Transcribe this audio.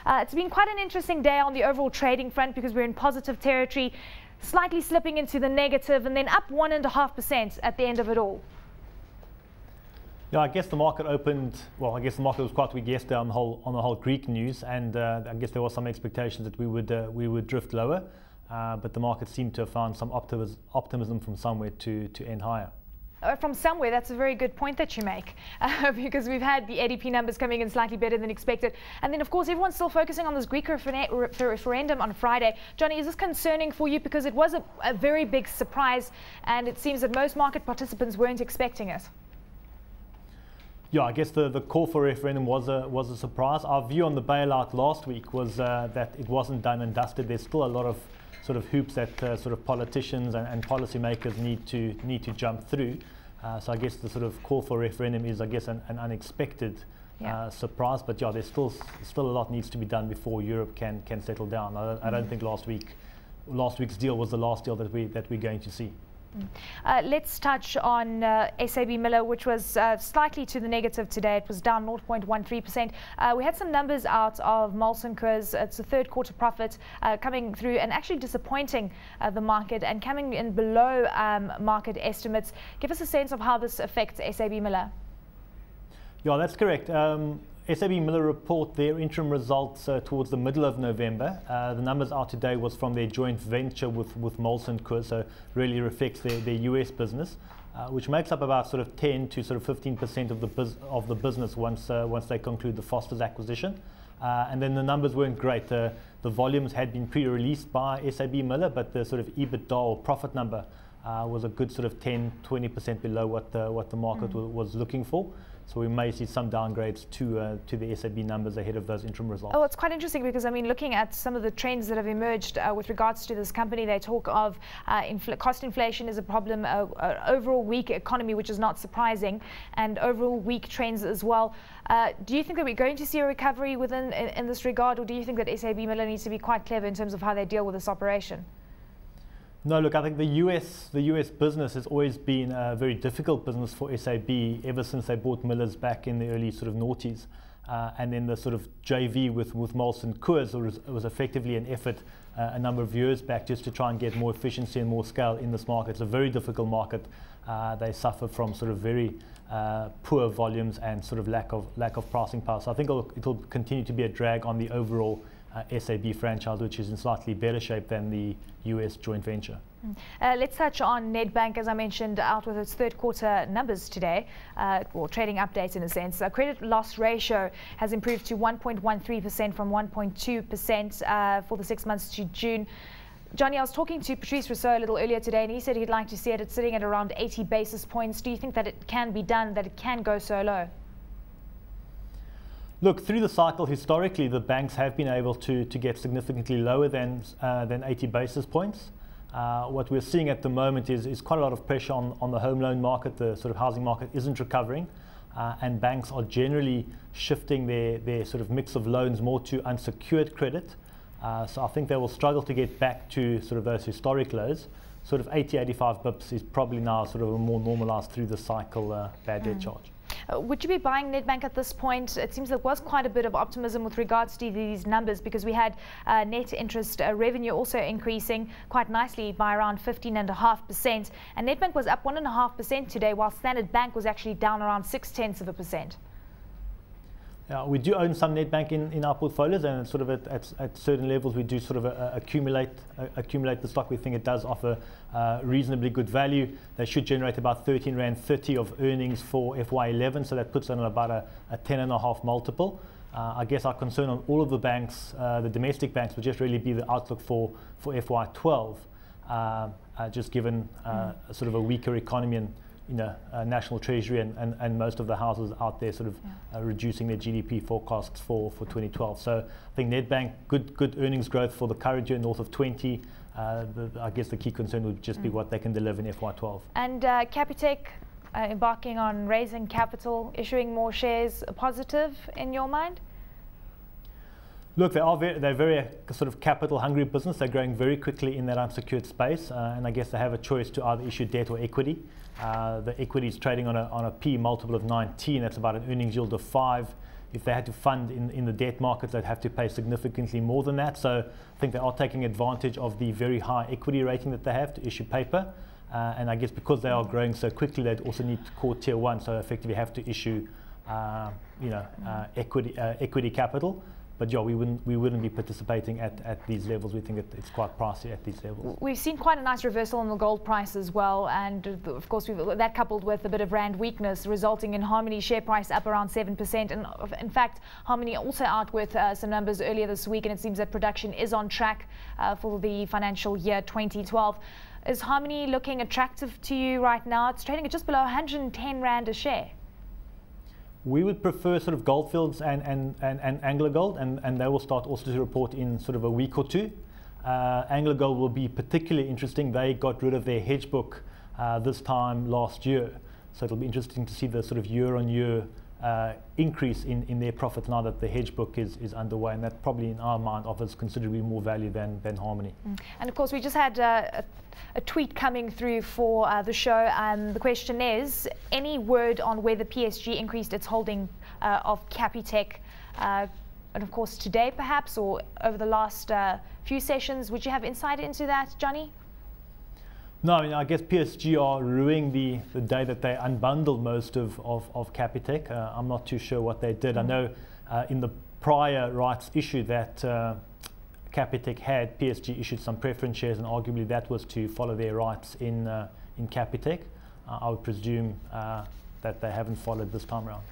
It's been quite an interesting day on the overall trading front because we're in positive territory, slightly slipping into the negative, and then up 1.5% at the end of it all. Yeah, I guess the market opened, well, I guess the market was quite weak yesterday on the whole Greek news, and I guess there was some expectations that we would drift lower, but the market seemed to have found some optimism from somewhere to end higher. From somewhere, that's a very good point that you make, because we've had the ADP numbers coming in slightly better than expected. And then, of course, everyone's still focusing on this Greek referendum on Friday. Johnny, is this concerning for you? Because it was a very big surprise, and it seems that most market participants weren't expecting it. Yeah, I guess the call for referendum was a surprise. Our view on the bailout last week was that it wasn't done and dusted. There's still a lot of sort of hoops that sort of politicians and policymakers need to jump through. So I guess the sort of call for referendum is, I guess, an unexpected surprise. But yeah, there's still a lot needs to be done before Europe can settle down. I don't think last week's deal was the last deal that we're going to see. Let's touch on SAB Miller, which was slightly to the negative today. It was down 0.13%. We had some numbers out of Molson Coors. It's a third quarter profit coming through and actually disappointing the market and coming in below market estimates. Give us a sense of how this affects SAB Miller. Yeah, that's correct. SAB Miller report their interim results towards the middle of November. The numbers out today was from their joint venture with Molson Coors, so really reflects their US business, which makes up about sort of 10 to sort of 15% of the business once they conclude the Foster's acquisition. And then the numbers weren't great. The volumes had been pre-released by SAB Miller, but the sort of EBITDA or profit number was a good sort of 10-20% below what the market was looking for. So we may see some downgrades to the SAB numbers ahead of those interim results. Oh, it's quite interesting because, I mean, looking at some of the trends that have emerged with regards to this company, they talk of cost inflation is a problem, overall weak economy, which is not surprising, and overall weak trends as well. Do you think that we're going to see a recovery in this regard, or do you think that SAB Miller needs to be quite clever in terms of how they deal with this operation? No, look, I think the US business has always been a very difficult business for SAB ever since they bought Miller's back in the early sort of noughties. And then the sort of JV with Molson Coors was effectively an effort a number of years back just to try and get more efficiency and more scale in this market. It's a very difficult market. They suffer from sort of very poor volumes and sort of lack of pricing power. So I think it'll continue to be a drag on the overall SAB franchise, which is in slightly better shape than the US joint venture. Let's touch on Nedbank, as I mentioned, out with its third quarter numbers today, or trading updates in a sense. Credit loss ratio has improved to 1.13% from 1.2% for the 6 months to June. Johnny, I was talking to Patrice Rousseau a little earlier today, and he said he'd like to see it sitting at around 80 basis points. Do you think that it can be done, that it can go so low? Look, through the cycle, historically, the banks have been able to get significantly lower than 80 basis points. What we're seeing at the moment is quite a lot of pressure on the home loan market. The sort of housing market isn't recovering, and banks are generally shifting their sort of mix of loans more to unsecured credit. So I think they will struggle to get back to sort of those historic lows. Sort of 80-85 bips is probably now sort of a more normalized through the cycle bad debt charge. Would you be buying Nedbank at this point? It seems there was quite a bit of optimism with regards to these numbers because we had net interest revenue also increasing quite nicely by around 15.5%. And Nedbank was up 1.5% today, while Standard Bank was actually down around 0.6%. Yeah, we do own some Nedbank in our portfolios, and sort of at certain levels we do sort of accumulate the stock. We think it does offer reasonably good value. They should generate about 13.30 Rand of earnings for FY11, so that puts them on about a 10.5 multiple. I guess our concern on all of the banks, the domestic banks, would just really be the outlook for FY12, just given sort of a weaker economy and national treasury and most of the houses out there sort of reducing their GDP forecasts for 2012. So I think Nedbank, good earnings growth for the current year, north of 20. I guess the key concern would just be what they can deliver in FY12. And Capitec embarking on raising capital, issuing more shares, a positive in your mind? Look, they're very sort of capital-hungry business. They're growing very quickly in that unsecured space, and I guess they have a choice to either issue debt or equity. The equity is trading on a P multiple of 19. That's about an earnings yield of 5. if they had to fund in the debt markets, they'd have to pay significantly more than that. So I think they are taking advantage of the very high equity rating that they have to issue paper. And I guess because they are growing so quickly, they'd also need core tier 1, so effectively have to issue equity capital. But yeah, we wouldn't be participating at these levels. We think it's quite pricey at these levels. We've seen quite a nice reversal in the gold price as well, and of course that coupled with a bit of rand weakness, resulting in Harmony share price up around 7%. And in fact, Harmony also out with some numbers earlier this week, and it seems that production is on track for the financial year 2012. Is Harmony looking attractive to you right now? It's trading at just below 110 rand a share. We would prefer sort of Goldfields and AngloGold, and they will start also to report in sort of a week or two. AngloGold will be particularly interesting. They got rid of their hedge book this time last year, so it'll be interesting to see the sort of year-on-year increase in their profits now that the hedge book is underway, and that probably in our mind offers considerably more value than Harmony. And of course we just had a tweet coming through for the show. The question is, any word on whether PSG increased its holding of Capitec, and of course today perhaps, or over the last few sessions? Would you have insight into that, Johnny? No, I mean, I guess PSG are ruining the day that they unbundled most of Capitec. I'm not too sure what they did. I know in the prior rights issue that Capitec had, PSG issued some preference shares, and arguably that was to follow their rights in Capitec. I would presume that they haven't followed this time around.